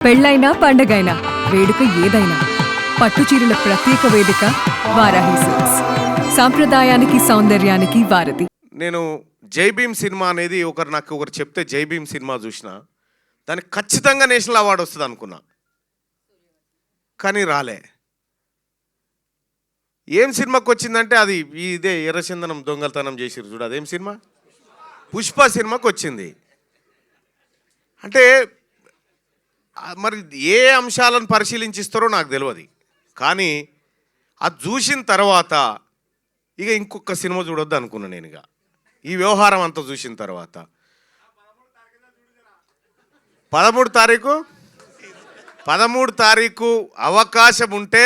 పెళ్ళైనా పండగైనా వేడుక ఏదైనా పట్టుచీరల ప్రత్యేక వేదిక వారాహి సిల్క్స్. సాంప్రదాయానికి సౌందర్యానికి వారధి. నేను జై భీమ్ సినిమా అనేది నాకు ఒకరు చెప్తే జై భీమ్ సినిమా చూసిన దానికి ఖచ్చితంగా నేషనల్ అవార్డు వస్తుంది అనుకున్నా, కానీ రాలే. ఏం సినిమాకి వచ్చిందంటే అది ఇదే ఎర్రచందనం దొంగతనం చేసిరు చూడు, అదేం సినిమా, పుష్ప సినిమాకి వచ్చింది. అంటే మరి ఏ అంశాలను పరిశీలించిస్తారో నాకు తెలియదు, కానీ అది చూసిన తర్వాత ఇక ఇంకొక సినిమా చూడొద్దు అనుకున్నాను నేను. ఇక ఈ వ్యవహారం అంతా చూసిన తర్వాత 13 తారీఖు అవకాశం ఉంటే,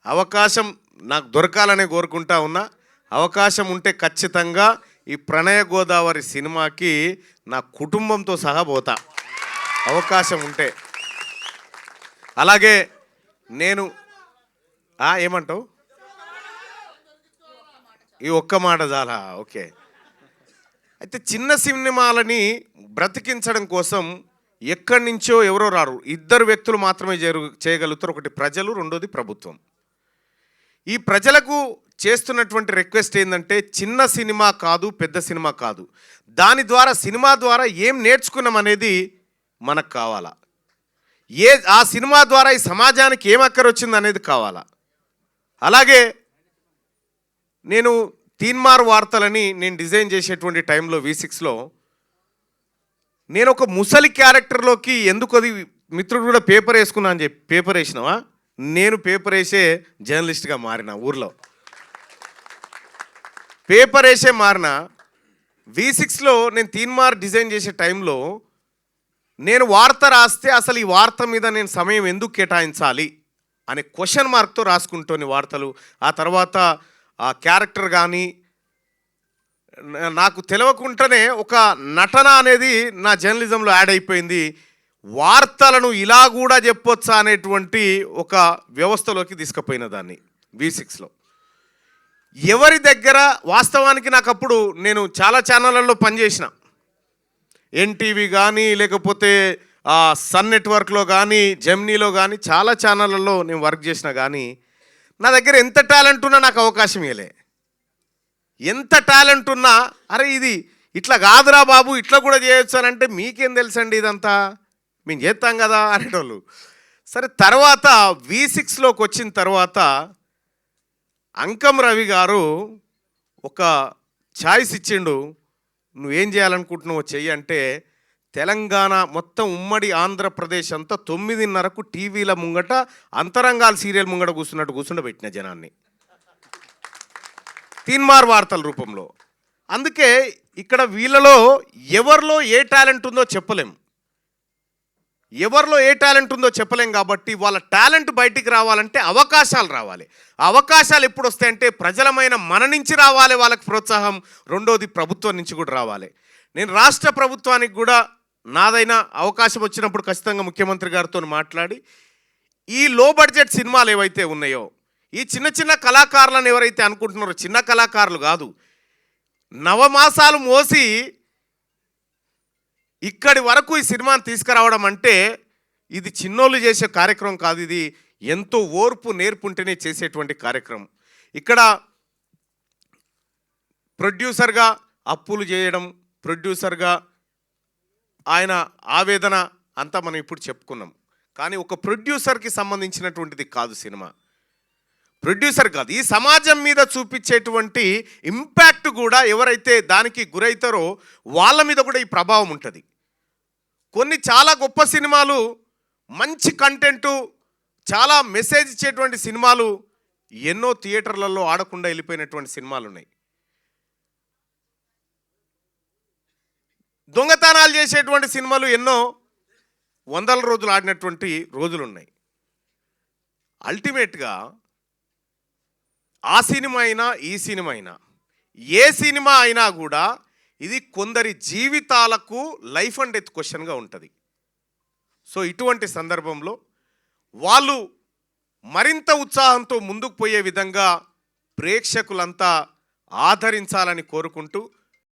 అవకాశం నాకు దొరకాలని కోరుకుంటా ఉన్నా, అవకాశం ఉంటే ఖచ్చితంగా ఈ ప్రణయ గోదావరి సినిమాకి నా కుటుంబంతో సహా పోతా, అవకాశం ఉంటే. అలాగే నేను ఏమంటావు, ఈ ఒక్క మాట చాలా ఓకే. అయితే చిన్న సినిమాలని బ్రతికించడం కోసం ఎక్కడి నుంచో ఎవరో రారు, ఇద్దరు వ్యక్తులు మాత్రమే చేయగలుగుతారు. ఒకటి ప్రజలు, రెండోది ప్రభుత్వం. ఈ ప్రజలకు చేస్తున్నటువంటి రిక్వెస్ట్ ఏంటంటే, చిన్న సినిమా కాదు, పెద్ద సినిమా కాదు, దాని ద్వారా సినిమా ద్వారా ఏం నేర్చుకున్నాం అనేది మనకు కావాలా, ఆ సినిమా ద్వారా ఈ సమాజానికి ఏం అక్కరొచ్చింది అనేది కావాలా. అలాగే నేను తీన్మార్ వార్తలని నేను డిజైన్ చేసేటువంటి టైంలో V6లో నేను ఒక ముసలి క్యారెక్టర్లోకి ఎందుకు, అది మిత్రుడు కూడా పేపర్ వేసుకున్నా అని చెప్పి, పేపర్ వేసినావా, నేను పేపర్ వేసే జర్నలిస్ట్గా మారిన, ఊర్లో పేపర్ వేసే మారిన. V6లో నేను తీన్మార్ డిజైన్ చేసే టైంలో నేను వార్త రాస్తే అసలు ఈ వార్త మీద నేను సమయం ఎందుకు కేటాయించాలి అనే క్వశ్చన్ మార్క్తో రాసుకుంటోని వార్తలు. ఆ తర్వాత ఆ క్యారెక్టర్ కానీ నాకు తెలియకుండానే ఒక నటన అనేది నా జర్నలిజంలో యాడ్ అయిపోయింది. వార్తలను ఇలా కూడా చెప్పొచ్చా అనేటువంటి ఒక వ్యవస్థలోకి తీసుకుపోయిన దాన్ని V6లో. ఎవరి దగ్గర వాస్తవానికి నాకు అప్పుడు నేను చాలా ఛానళ్ళల్లో పనిచేసిన, ఎన్టీవీ కానీ, లేకపోతే సన్ నెట్వర్క్లో కానీ, జెమినీలో కానీ, చాలా ఛానళ్ళల్లో నేను వర్క్ చేసిన, కానీ నా దగ్గర ఎంత టాలెంట్ ఉన్నా నాకు అవకాశం ఇవ్వలే. ఎంత టాలెంట్ ఉన్నా, అరే ఇది ఇట్లా కాదురా బాబు, ఇట్లా కూడా చేయొచ్చు అని అంటే మీకేం తెలుసండి ఇదంతా, మేము చేస్తాం కదా అనేటోళ్ళు. సరే, తర్వాత V6లోకి వచ్చిన తర్వాత అంకం రవి గారు ఒక ఛాయిస్ ఇచ్చిండు, నువ్వేం చేయాలనుకుంటున్నావో చెయ్యి అంటే, తెలంగాణ మొత్తం ఉమ్మడి ఆంధ్రప్రదేశ్ అంతా 9:30కు టీవీల ముంగట అంతరంగాల సీరియల్ ముంగట కూర్చుండబెట్టిన జనాన్ని తీన్మార్ వార్తల రూపంలో. అందుకే ఇక్కడ వీళ్ళలో ఎవరిలో ఏ టాలెంట్ ఉందో చెప్పలేం, ఎవరిలో ఏ టాలెంట్ ఉందో చెప్పలేం. కాబట్టి వాళ్ళ టాలెంట్ బయటికి రావాలంటే అవకాశాలు రావాలి. అవకాశాలు ఎప్పుడు వస్తాయంటే ప్రజలమైన మన నుంచి రావాలి, వాళ్ళకి ప్రోత్సాహం. రెండోది ప్రభుత్వం నుంచి కూడా రావాలి. నేను రాష్ట్ర ప్రభుత్వానికి కూడా నాదైనా అవకాశం వచ్చినప్పుడు ఖచ్చితంగా ముఖ్యమంత్రి గారితో మాట్లాడి, ఈ లో బడ్జెట్ సినిమాలు ఏవైతే ఉన్నాయో, ఈ చిన్న చిన్న కళాకారులను ఎవరైతే అనుకుంటున్నారో, చిన్న కళాకారులు కాదు, నవమాసాలు మోసి ఇక్కడి వరకు ఈ సినిమాని తీసుకురావడం అంటే ఇది చిన్నోళ్ళు చేసే కార్యక్రమం కాదు, ఇది ఎంతో ఓర్పు నేర్పుంటేనే చేసేటువంటి కార్యక్రమం. ఇక్కడ ప్రొడ్యూసర్గా అప్పులు చేయడం, ప్రొడ్యూసర్గా ఆయన ఆవేదన అంతా మనం ఇప్పుడు చెప్పుకున్నాం. కానీ ఒక ప్రొడ్యూసర్కి సంబంధించినటువంటిది కాదు సినిమా, ప్రొడ్యూసర్ కాదు, ఈ సమాజం మీద చూపించేటువంటి ఇంపాక్ట్ కూడా ఎవరైతే దానికి గురవుతారో వాళ్ళ మీద కూడా ఈ ప్రభావం ఉంటుంది. కొన్ని చాలా గొప్ప సినిమాలు, మంచి కంటెంటు, చాలా మెసేజ్ ఇచ్చేటువంటి సినిమాలు ఎన్నో థియేటర్లలో ఆడకుండా వెళ్ళిపోయినటువంటి సినిమాలు ఉన్నాయి. దొంగతనాలు చేసేటువంటి సినిమాలు ఎన్నో వందల రోజులు ఆడినటువంటి రోజులు ఉన్నాయి. అల్టిమేట్గా ఆ సినిమా అయినా, ఈ సినిమా అయినా, ఏ సినిమా అయినా కూడా ఇది కొందరి జీవితాలకు లైఫ్ అండ్ డెత్ క్వశ్చన్గా ఉంటుంది. సో ఇటువంటి సందర్భంలో వాళ్ళు మరింత ఉత్సాహంతో ముందుకు పోయే విధంగా ప్రేక్షకులంతా ఆదరించాలని కోరుకుంటూ